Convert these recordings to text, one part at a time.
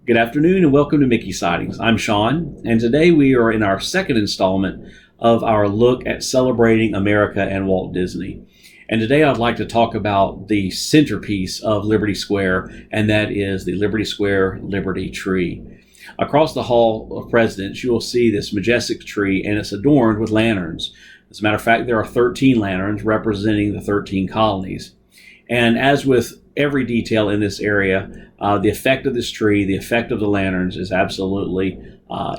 Good afternoon and welcome to Mickey Sightings. I'm Sean, and today we are in our second installment of our look at celebrating America and Walt Disney. And today I'd like to talk about the centerpiece of Liberty Square, and that is the Liberty Square Liberty Tree. Across the Hall of Presidents, you will see this majestic tree, and it's adorned with lanterns. As a matter of fact, there are 13 lanterns representing the 13 colonies. And as with every detail in this area, the effect of this tree, the effect of the lanterns is absolutely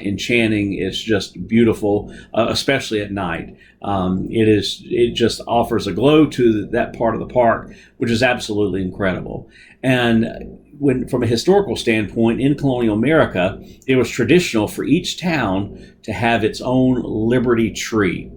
enchanting. It's just beautiful, especially at night. It just offers a glow to that part of the park, which is absolutely incredible. And from a historical standpoint, in colonial America, it was traditional for each town to have its own Liberty tree.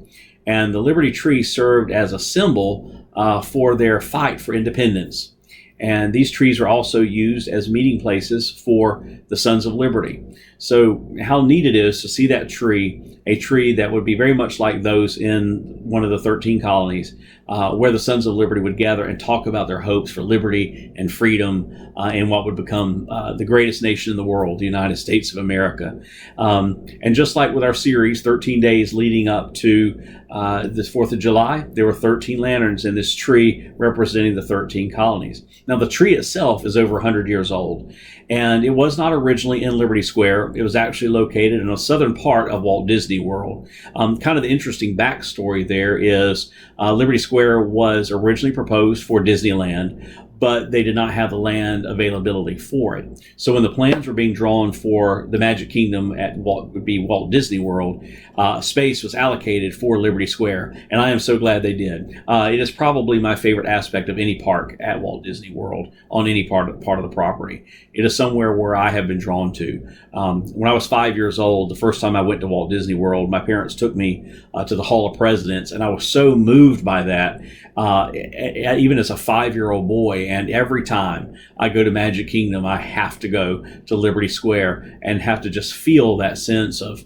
And the Liberty tree served as a symbol for their fight for independence. And these trees are also used as meeting places for the Sons of Liberty. So how neat it is to see that tree, a tree that would be very much like those in one of the 13 colonies, where the Sons of Liberty would gather and talk about their hopes for liberty and freedom in what would become the greatest nation in the world, the United States of America. And just like with our series, 13 days leading up to this 4th of July, there were 13 lanterns in this tree representing the 13 colonies. Now, the tree itself is over 100 years old, and it was not originally in Liberty Square. It was actually located in a southern part of Walt Disney World. Kind of the interesting backstory there is Liberty Square was originally proposed for Disneyland, but they did not have the land availability for it. So when the plans were being drawn for the Magic Kingdom at what would be Walt Disney World, space was allocated for Liberty Square, and I am so glad they did. It is probably my favorite aspect of any park at Walt Disney World on any part of the property. It is somewhere where I have been drawn to. When I was 5 years old, the first time I went to Walt Disney World, my parents took me to the Hall of Presidents, and I was so moved by that, even as a 5-year-old boy. And every time I go to Magic Kingdom, I have to go to Liberty Square and have to just feel that sense of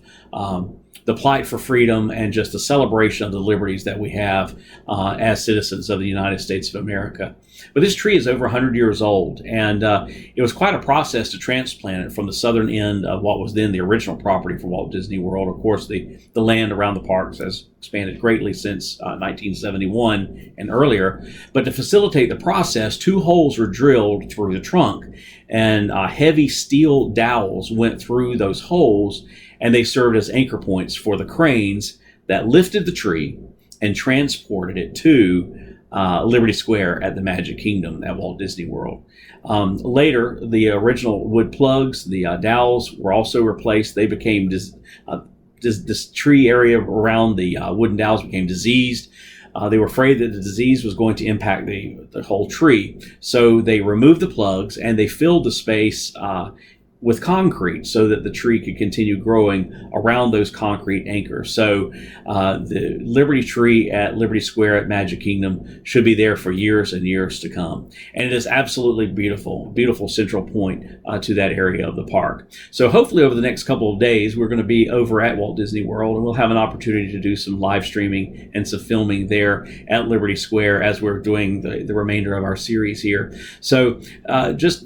the plight for freedom and just the celebration of the liberties that we have as citizens of the United States of America. But this tree is over 100 years old, and it was quite a process to transplant it from the southern end of what was then the original property for Walt Disney World. Of course, the land around the parks has expanded greatly since 1971 and earlier. But to facilitate the process, 2 holes were drilled through the trunk, and heavy steel dowels went through those holes, and they served as anchor points for the cranes that lifted the tree and transported it to Liberty Square at the Magic Kingdom at Walt Disney World. Later, the original wood plugs, the dowels, were also replaced. They became this tree area around the wooden dowels became diseased. They were afraid that the disease was going to impact the whole tree. So they removed the plugs and they filled the space with concrete so that the tree could continue growing around those concrete anchors. So the Liberty tree at Liberty Square at Magic Kingdom should be there for years and years to come. And it is absolutely beautiful, beautiful central point to that area of the park. So hopefully over the next couple of days, we're going to be over at Walt Disney World, and we'll have an opportunity to do some live streaming and some filming there at Liberty Square as we're doing the remainder of our series here. So just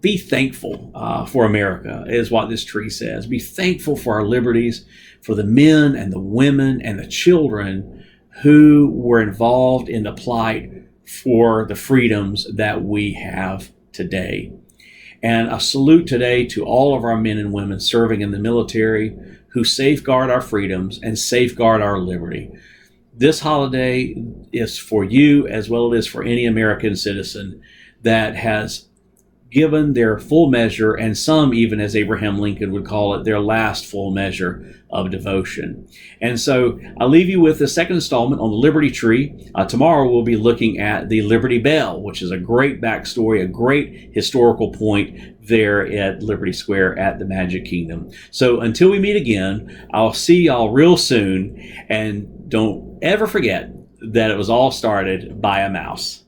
be thankful for America is what this tree says. Be thankful for our liberties, for the men and the women and the children who were involved in the plight for the freedoms that we have today. And a salute today to all of our men and women serving in the military who safeguard our freedoms and safeguard our liberty. This holiday is for you as well as for any American citizen that has given their full measure, and some even, as Abraham Lincoln would call it, their last full measure of devotion. And so I'll leave you with the second installment on the Liberty Tree. Tomorrow we'll be looking at the Liberty Bell, which is a great backstory, a great historical point there at Liberty Square at the Magic Kingdom. So until we meet again, I'll see y'all real soon, and don't ever forget that it was all started by a mouse.